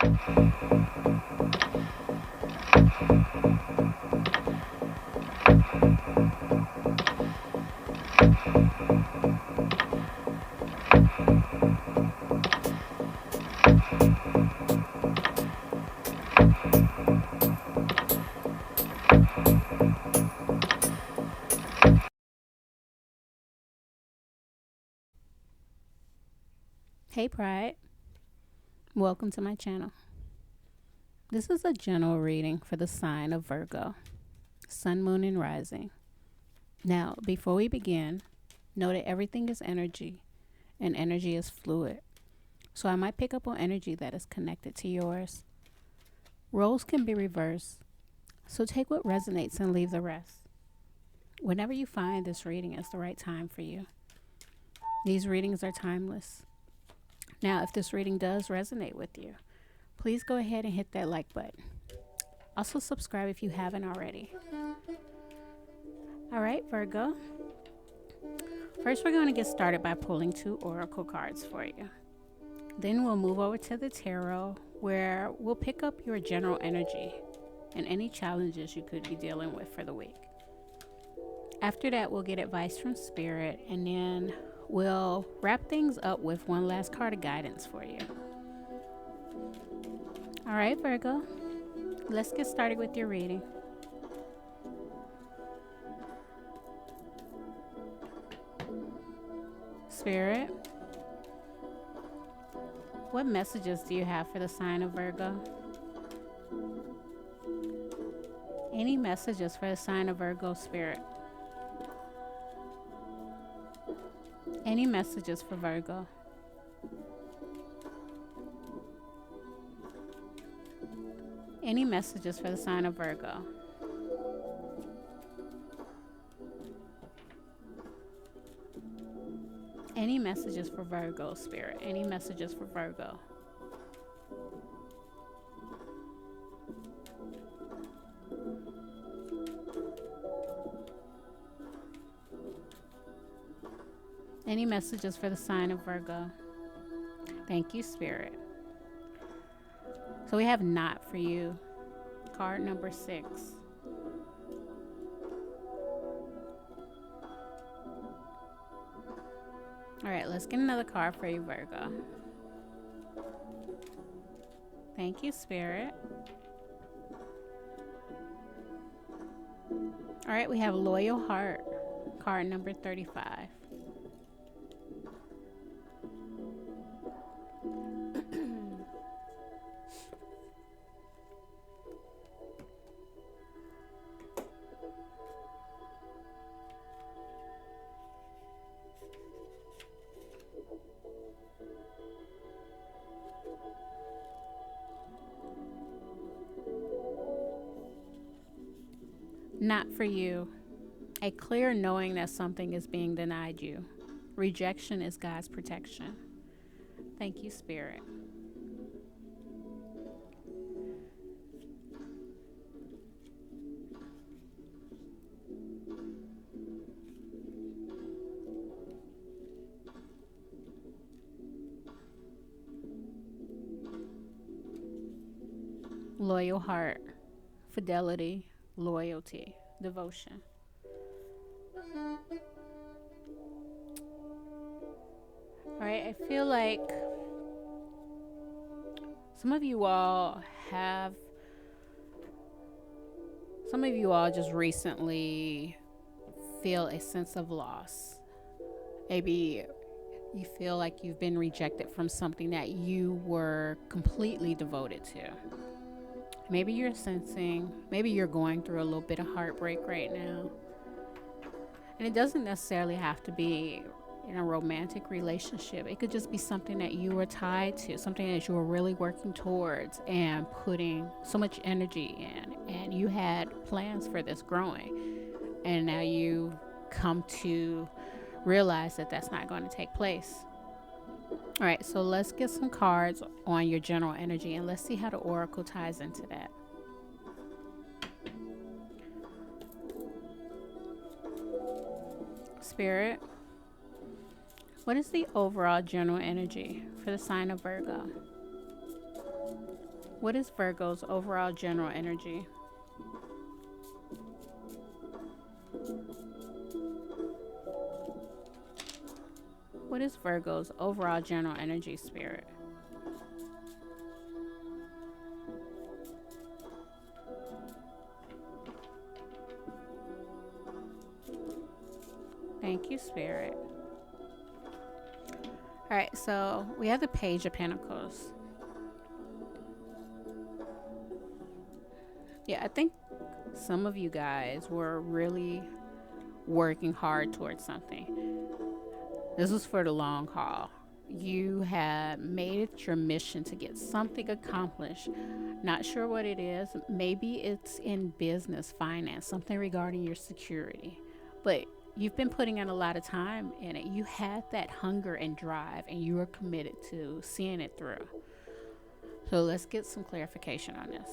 Hey Pride, welcome to my channel. This is a general reading for the sign of Virgo, Sun, Moon, and Rising. Now, before we begin, know that everything is energy, and energy is fluid. So I might pick up on energy that is connected to yours. Roles can be reversed, so take what resonates and leave the rest. Whenever you find this reading is the right time for you. These readings are timeless. Now, if this reading does resonate with you, please go ahead and hit that like button. Also subscribe if you haven't already. All right, Virgo. First, we're going to get started by pulling 2 oracle cards for you. Then we'll move over to the tarot, where we'll pick up your general energy and any challenges you could be dealing with for the week. After that, we'll get advice from Spirit, and then we'll wrap things up with one last card of guidance for you. All right, Virgo, let's get started with your reading. Spirit, what messages do you have for the sign of Virgo? Any messages for the sign of Virgo, Spirit? Any messages for Virgo? Any messages for the sign of Virgo? Any messages for Virgo, Spirit? Any messages for Virgo? Any messages for the sign of Virgo? Thank you, Spirit. So we have not for you. Card number 6. All right, let's get another card for you, Virgo. Thank you, Spirit. All right, we have Loyal Heart, card number 35. Not for you. A clear knowing that something is being denied you. Rejection is God's protection. Thank you, Spirit. Loyal heart, fidelity, loyalty, devotion. All right, I feel like some of you all just recently feel a sense of loss. Maybe you feel like you've been rejected from something that you were completely devoted to. Maybe you're going through a little bit of heartbreak right now. And it doesn't necessarily have to be in a romantic relationship. It could just be something that you were tied to, something that you were really working towards and putting so much energy in. And you had plans for this growing. And now you come to realize that that's not going to take place. All right, so let's get some cards on your general energy and let's see how the oracle ties into that. Spirit, what is the overall general energy for the sign of Virgo? What is Virgo's overall general energy? What is Virgo's overall general energy, Spirit? Thank you, Spirit. All right, so we have the Page of Pentacles. Yeah, I think some of you guys were really working hard towards something. This was for the long haul. You have made it your mission to get something accomplished. Not sure what it is. Maybe it's in business, finance, something regarding your security. But you've been putting in a lot of time in it. You had that hunger and drive, and you are committed to seeing it through. So let's get some clarification on this.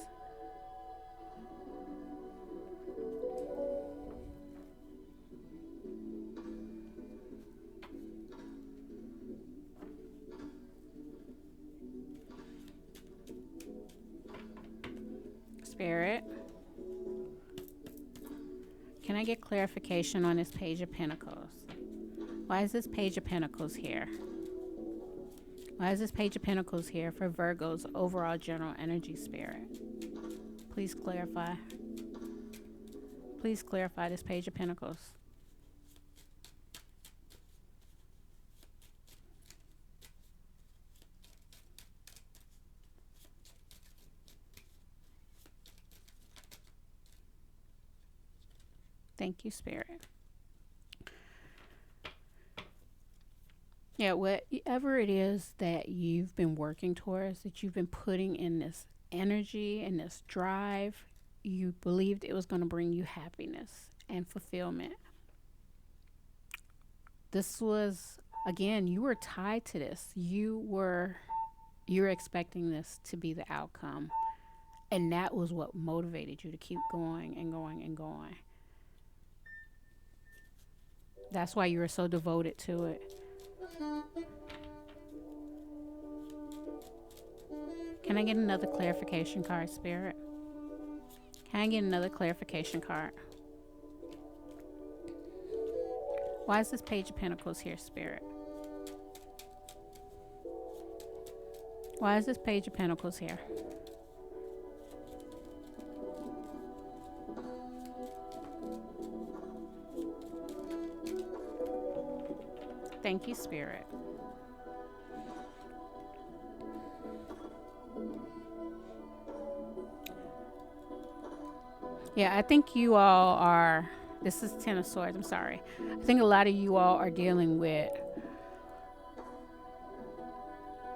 Spirit, can I get clarification on this Page of Pentacles? Why is this Page of Pentacles here? Why is this Page of Pentacles here for Virgo's overall general energy, Spirit? Please clarify. Please clarify this Page of Pentacles. Thank you, Spirit. Yeah, whatever it is that you've been working towards, that you've been putting in this energy and this drive, you believed it was going to bring you happiness and fulfillment. This was, again, you were tied to this. You're expecting this to be the outcome. And that was what motivated you to keep going and going and going. That's why you were so devoted to it. Can I get another clarification card, Spirit? Can I get another clarification card? Why is this Page of Pentacles here, Spirit? Why is this Page of Pentacles here? Thank you, Spirit. Yeah, I think you all are, this is Ten of Swords, I'm sorry. I think a lot of you all are dealing with,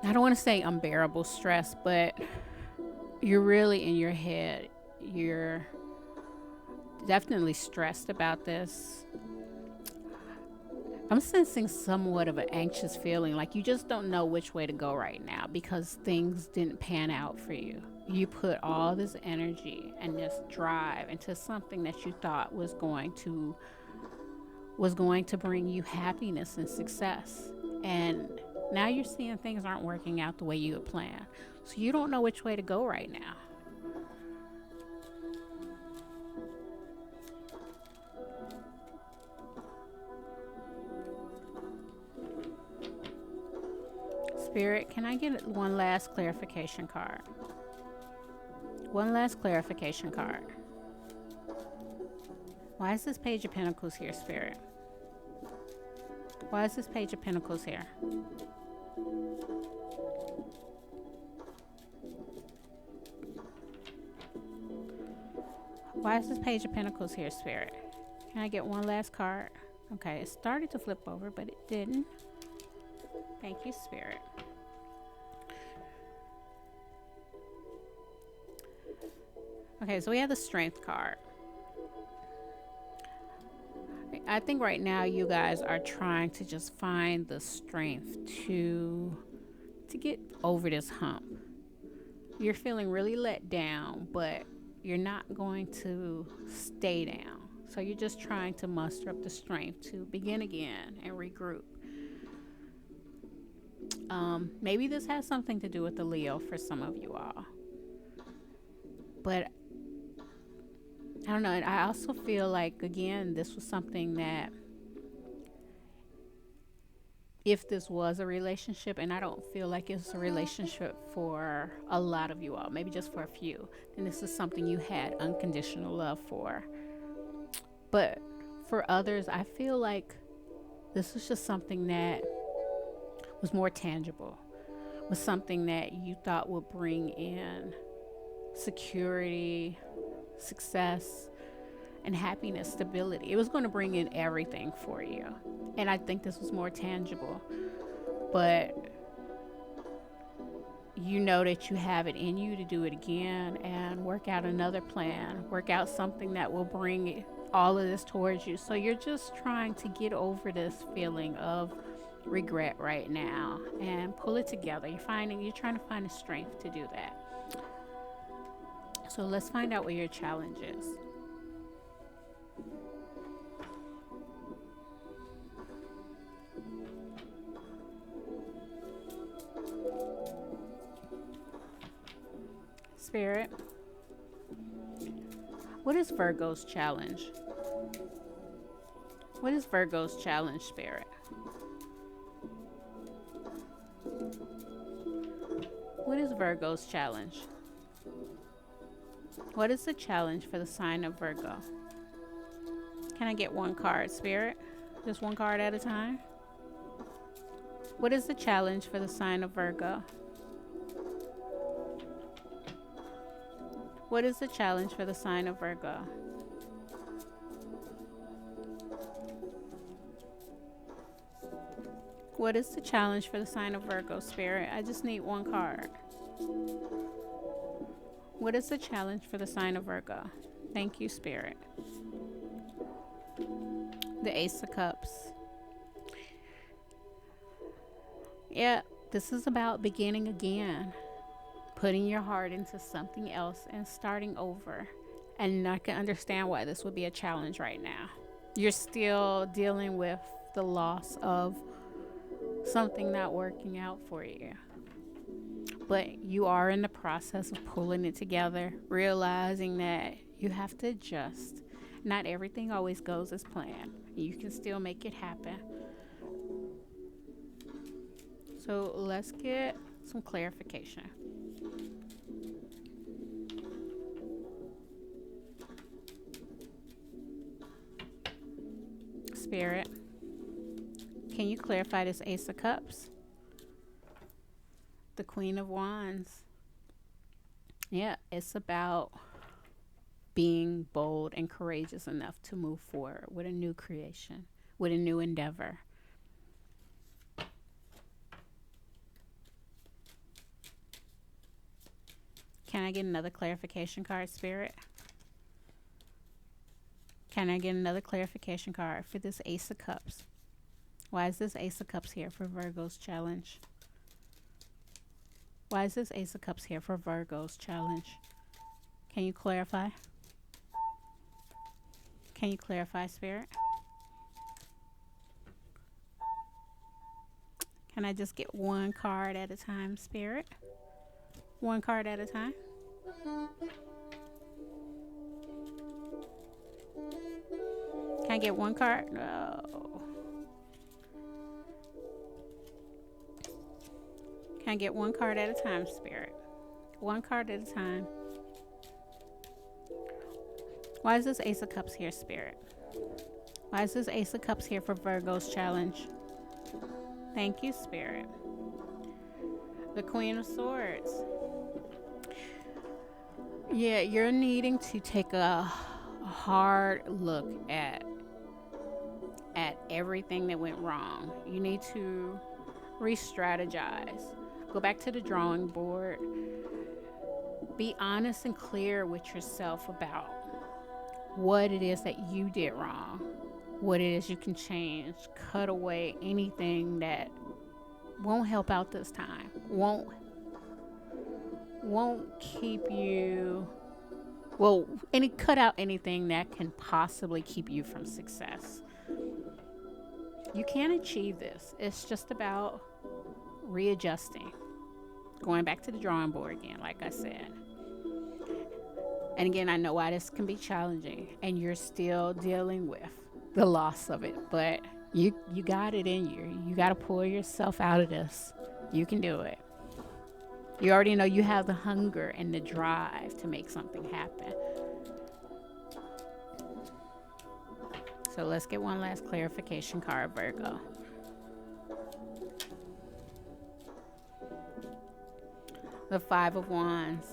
I don't want to say unbearable stress, but you're really in your head. You're definitely stressed about this. I'm sensing somewhat of an anxious feeling, like you just don't know which way to go right now because things didn't pan out for you. You put all this energy and this drive into something that you thought was going to bring you happiness and success. And now you're seeing things aren't working out the way you had planned. So you don't know which way to go right now. Spirit, can I get one last clarification card? One last clarification card. Why is this Page of Pentacles here, Spirit? Why is this Page of Pentacles here? Why is this Page of Pentacles here, Spirit? Can I get one last card? Okay, it started to flip over, but it didn't. Thank you, Spirit. Okay, so we have the Strength card. I think right now you guys are trying to just find the strength to get over this hump. You're feeling really let down, but you're not going to stay down. So you're just trying to muster up the strength to begin again and regroup. Maybe this has something to do with the Leo for some of you all. But I don't know. And I also feel like, again, this was something that if this was a relationship, and I don't feel like it's a relationship for a lot of you all, maybe just for a few, then this is something you had unconditional love for. But for others, I feel like this was just something that was more tangible, was something that you thought would bring in security, success, and happiness, stability. It was going to bring in everything for you. And I think this was more tangible. But you know that you have it in you to do it again and work out another plan, work out something that will bring all of this towards you. So you're just trying to get over this feeling of regret right now and pull it together. You're trying to find the strength to do that. So let's find out what your challenge is. Spirit, what is Virgo's challenge? What is Virgo's challenge, Spirit? What is Virgo's challenge? What is the challenge for the sign of Virgo? Can I get one card, Spirit? Just one card at a time? What is the challenge for the sign of Virgo? What is the challenge for the sign of Virgo? What is the challenge for the sign of Virgo, Spirit? I just need one card. What is the challenge for the sign of Virgo? Thank you, Spirit. The Ace of Cups. Yeah, this is about beginning again. Putting your heart into something else and starting over. And I can understand why this would be a challenge right now. You're still dealing with the loss of something not working out for you. But you are in the process of pulling it together, realizing that you have to adjust. Not everything always goes as planned. You can still make it happen. So let's get some clarification. Spirit, can you clarify this Ace of Cups? The Queen of Wands. Yeah, it's about being bold and courageous enough to move forward with a new creation, with a new endeavor. Can I get another clarification card, Spirit? Can I get another clarification card for this Ace of Cups? Why is this Ace of Cups here for Virgo's challenge? Why is this Ace of Cups here for Virgo's challenge? Can you clarify? Can you clarify, Spirit? Can I just get one card at a time, Spirit? One card at a time. Can I get one card? No. Can I get one card at a time, Spirit? One card at a time. Why is this Ace of Cups here, Spirit? Why is this Ace of Cups here for Virgo's challenge? Thank you, Spirit. The Queen of Swords. Yeah, you're needing to take a hard look at everything that went wrong. You need to re-strategize. Go back to the drawing board. Be honest and clear with yourself about what it is that you did wrong, what it is you can change. Cut away anything that won't help out this time, won't keep you, cut out anything that can possibly keep you from success. You can achieve this. It's just about readjusting, going back to the drawing board again, like I said. And again, I know why this can be challenging and you're still dealing with the loss of it, but you got it in you. You got to pull yourself out of this. You can do it. You already know you have the hunger and the drive to make something happen. So let's get one last clarification card, Virgo. The Five of Wands.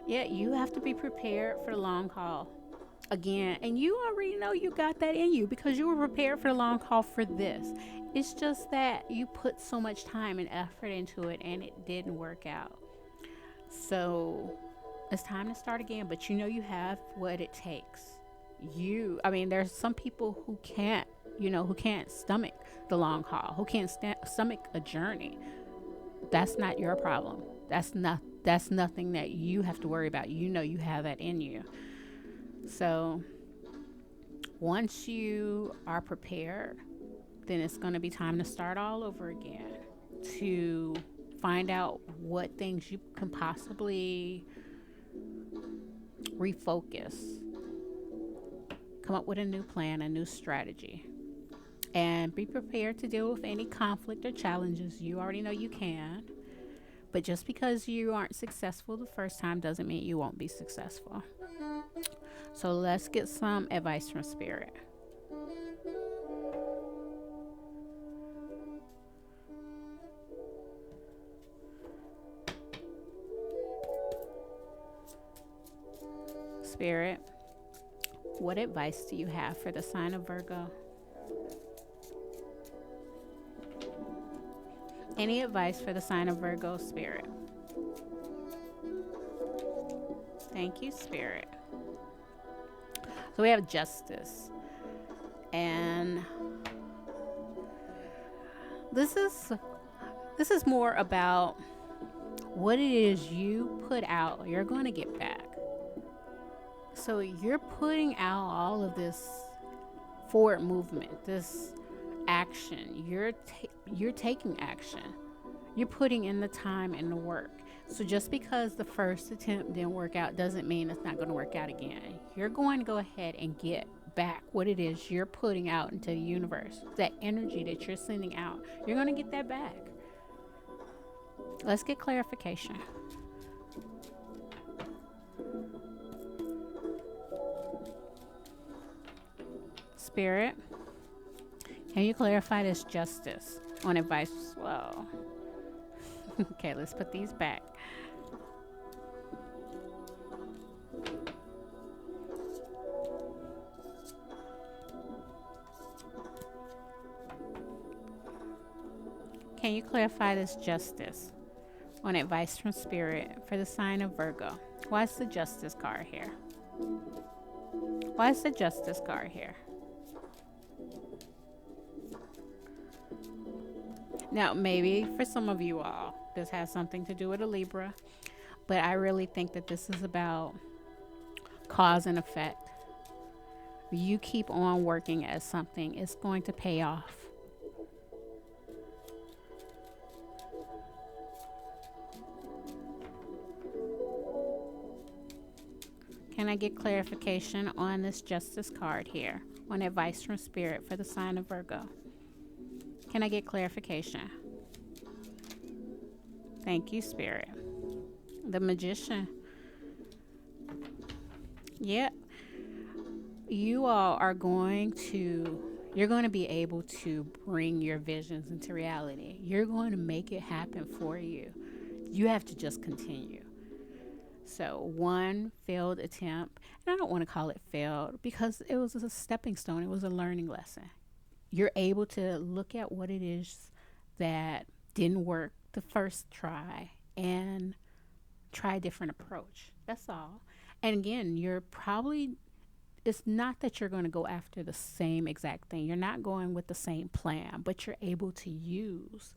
Yeah, you have to be prepared for the long haul. Again, and you already know you got that in you because you were prepared for the long haul for this. It's just that you put so much time and effort into it and it didn't work out. So it's time to start again, but you know you have what it takes. There's some people who can't, who can't stomach the long haul, who can't stomach a journey. That's not your problem. That's nothing that you have to worry about. You know you have that in you. So once you are prepared, then it's going to be time to start all over again, to find out what things you can possibly refocus, come up with a new plan, a new strategy, and be prepared to deal with any conflict or challenges. You already know you can, but just because you aren't successful the first time doesn't mean you won't be successful. So let's get some advice from Spirit. Spirit, what advice do you have for the sign of Virgo? Any advice for the sign of Virgo, Spirit? Thank you, Spirit. So we have Justice. And this is more about what it is you put out, you're going to get back. So you're putting out all of this forward movement, this action. You're taking action. You're putting in the time and the work. So just because the first attempt didn't work out doesn't mean it's not going to work out again. You're going to go ahead and get back what it is you're putting out into the universe. That energy that you're sending out, you're going to get that back. Let's get clarification. Spirit, can you clarify this Justice on advice? Well, okay, let's put these back. Can you clarify this Justice on advice from Spirit for the sign of Virgo? Why is the Justice card here? Why is the Justice card here? Now, maybe for some of you all, this has something to do with a Libra, but I really think that this is about cause and effect. You keep on working at something, it's going to pay off. Can I get clarification on this Justice card here on advice from Spirit for the sign of Virgo? Can I get clarification? Thank you, Spirit. The Magician. Yep. You all are going to be able to bring your visions into reality. You're going to make it happen for you. You have to just continue. So one failed attempt, and I don't want to call it failed because it was a stepping stone. It was a learning lesson. You're able to look at what it is that didn't work the first try and try a different approach. That's all. And again, it's not that you're going to go after the same exact thing. You're not going with the same plan, but you're able to use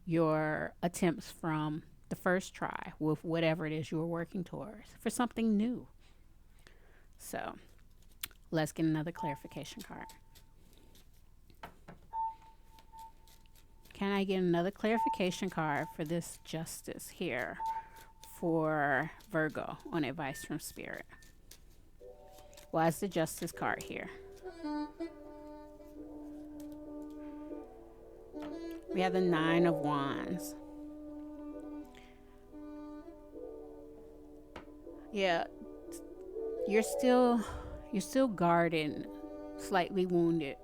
your attempts from the first try with whatever it is you were working towards for something new. So let's get another clarification card. Can I get another clarification card for this Justice here for Virgo on advice from Spirit? Why is the Justice card here? We have the Nine of Wands. Yeah, you're still guarded, slightly wounded.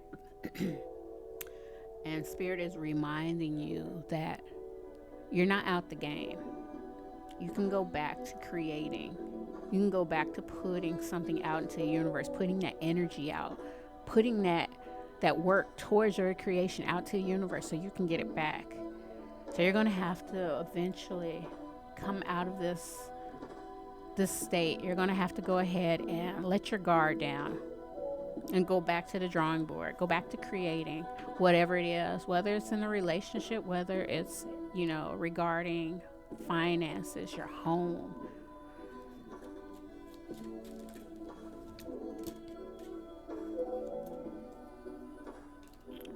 And Spirit is reminding you that you're not out the game. You can go back to creating. You can go back to putting something out into the universe, putting that energy out, putting that work towards your creation out to the universe so you can get it back. So you're going to have to eventually come out of this state. You're going to have to go ahead and let your guard down and go back to the drawing board. Go back to creating whatever it is, whether it's in a relationship, whether it's, regarding finances, your home.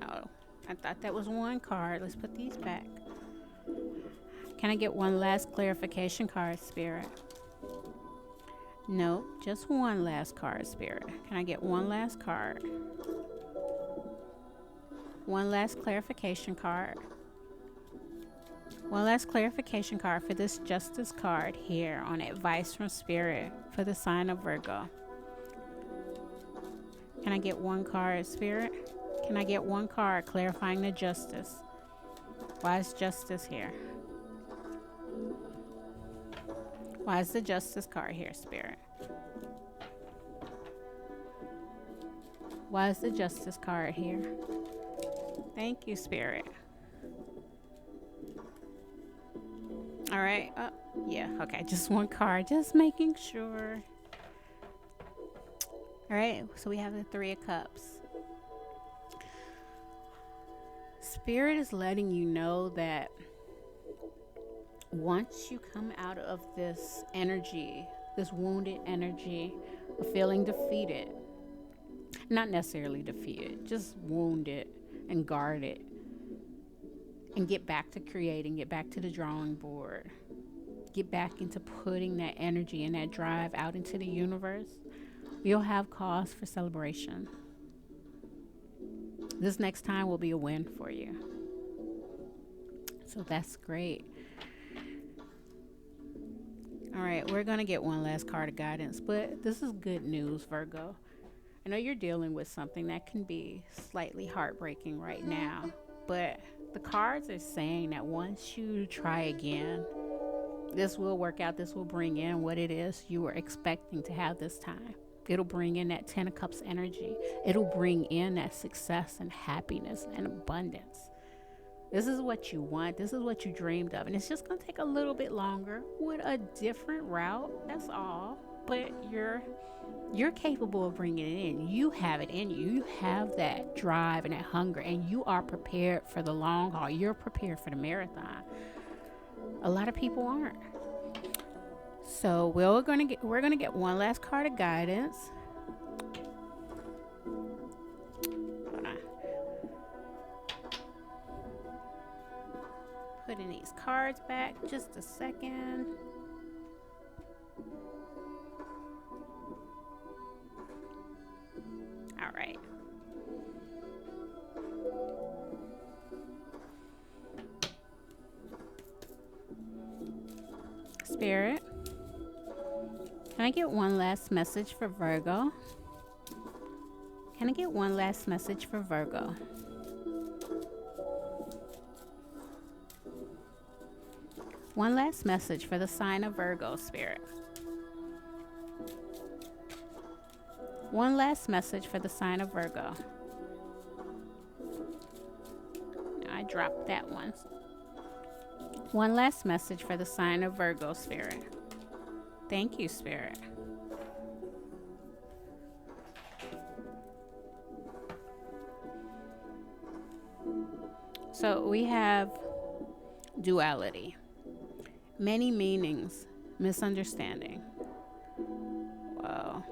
Oh, I thought that was one card. Let's put these back. Can I get one last clarification card, Spirit? No, just one last card, Spirit. Can I get one last card? One last clarification card. One last clarification card for this Justice card here on advice from Spirit for the sign of Virgo. Can I get one card, Spirit? Can I get one card clarifying the Justice? Why is Justice here? Why is the Justice card here, Spirit? Why is the Justice card here? Thank you, Spirit. All right. Yeah. Okay. Just one card. Just making sure. All right. So we have the Three of Cups. Spirit is letting you know that once you come out of this energy, this wounded energy of feeling defeated, not necessarily defeated, just wounded and guarded, and get back to creating, get back to the drawing board, get back into putting that energy and that drive out into the universe, you'll have cause for celebration. This next time will be a win for you. So that's great. All right, we're going to get one last card of guidance, but this is good news, Virgo. I know you're dealing with something that can be slightly heartbreaking right now, but the cards are saying that once you try again, this will work out. This will bring in what it is you were expecting to have this time. It'll bring in that 10 of Cups energy. It'll bring in that success and happiness and abundance. This is what you want. This is what you dreamed of. And it's just going to take a little bit longer with a different route. That's all. But you're capable of bringing it in. You have it in you. You have that drive and that hunger. And you are prepared for the long haul. You're prepared for the marathon. A lot of people aren't. So we're going to get one last card of guidance. Putting these cards back just a second. All right. Spirit, can I get one last message for Virgo? Can I get one last message for Virgo? One last message for the sign of Virgo, Spirit. One last message for the sign of Virgo. I dropped that one. One last message for the sign of Virgo, Spirit. Thank you, Spirit. So we have duality. Many meanings, misunderstanding. Whoa.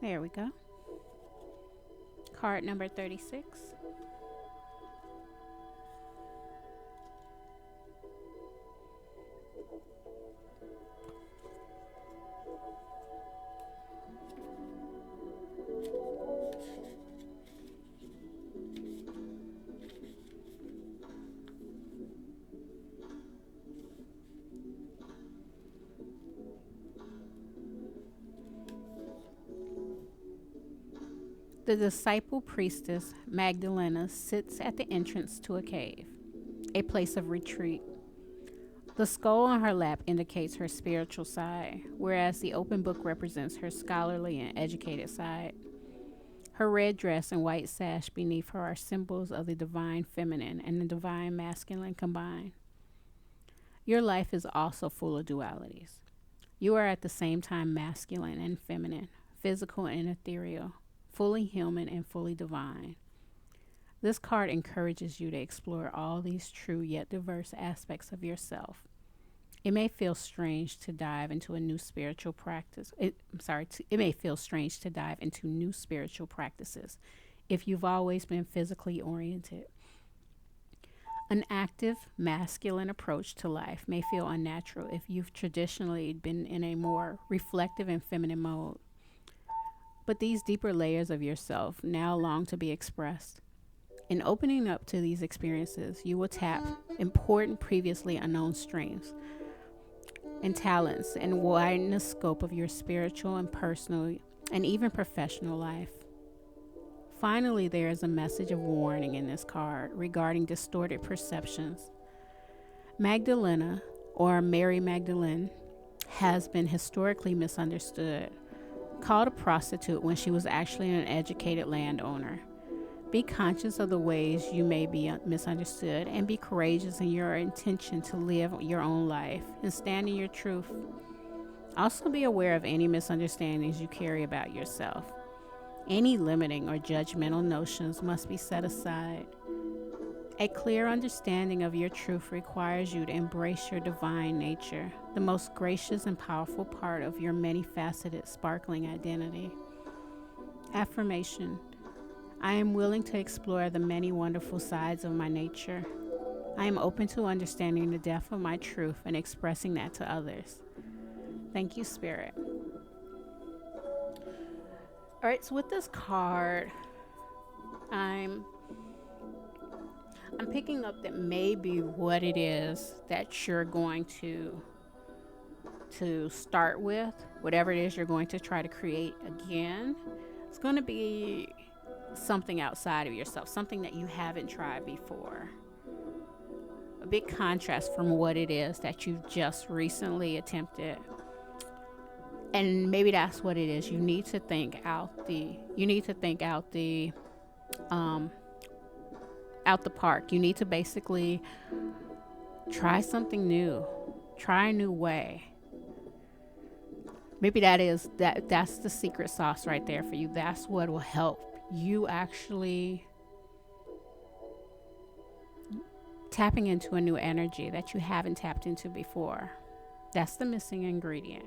There we go. Card number 36. The disciple priestess Magdalena sits at the entrance to a cave, a place of retreat. The skull on her lap indicates her spiritual side, whereas the open book represents her scholarly and educated side. Her red dress and white sash beneath her are symbols of the divine feminine and the divine masculine combined. Your life is also full of dualities. You are at the same time masculine and feminine, physical and ethereal, fully human and fully divine. This card encourages you to explore all these true yet diverse aspects of yourself. It may feel strange to dive into a new spiritual practice. It may feel strange to dive into new spiritual practices if you've always been physically oriented. An active, masculine approach to life may feel unnatural if you've traditionally been in a more reflective and feminine mode. But these deeper layers of yourself now long to be expressed. In opening up to these experiences, you will tap important previously unknown strengths and talents and widen the scope of your spiritual and personal and even professional life. Finally, there is a message of warning in this card regarding distorted perceptions. Magdalena, or Mary Magdalene, has been historically misunderstood, called a prostitute when she was actually an educated landowner. Be conscious of the ways you may be misunderstood and be courageous in your intention to live your own life and stand in your truth. Also, be aware of any misunderstandings you carry about yourself. Any limiting or judgmental notions must be set aside. A clear understanding of your truth requires you to embrace your divine nature, the most gracious and powerful part of your many-faceted, sparkling identity. Affirmation: I am willing to explore the many wonderful sides of my nature. I am open to understanding the depth of my truth and expressing that to others. Thank you, Spirit. All right, so with this card, I'm picking up that maybe what it is that you're going to start with, whatever it is you're going to try to create again, it's going to be something outside of yourself, something that you haven't tried before. A big contrast from what it is that you've just recently attempted. And maybe that's what it is. You need to think out the park. You need to basically try something new. Try a new way. Maybe that's the secret sauce right there for you. That's what will help you actually tapping into a new energy that you haven't tapped into before. That's the missing ingredient.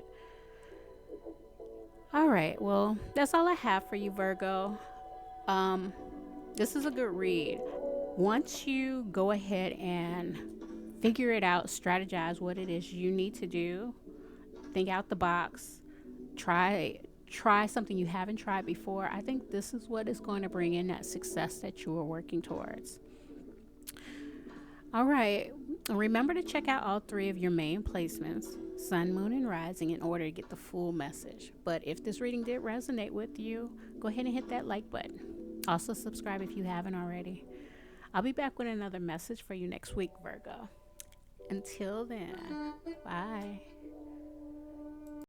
All right, well, that's all I have for you, Virgo. This is a good read. Once you go ahead and figure it out, strategize what it is you need to do, think out the box, try something you haven't tried before, I think this is what is going to bring in that success that you are working towards. All right, remember to check out all 3 of your main placements, Sun, Moon, and Rising, in order to get the full message. But if this reading did resonate with you, go ahead and hit that like button. Also, subscribe if you haven't already. I'll be back with another message for you next week, Virgo. Until then, bye.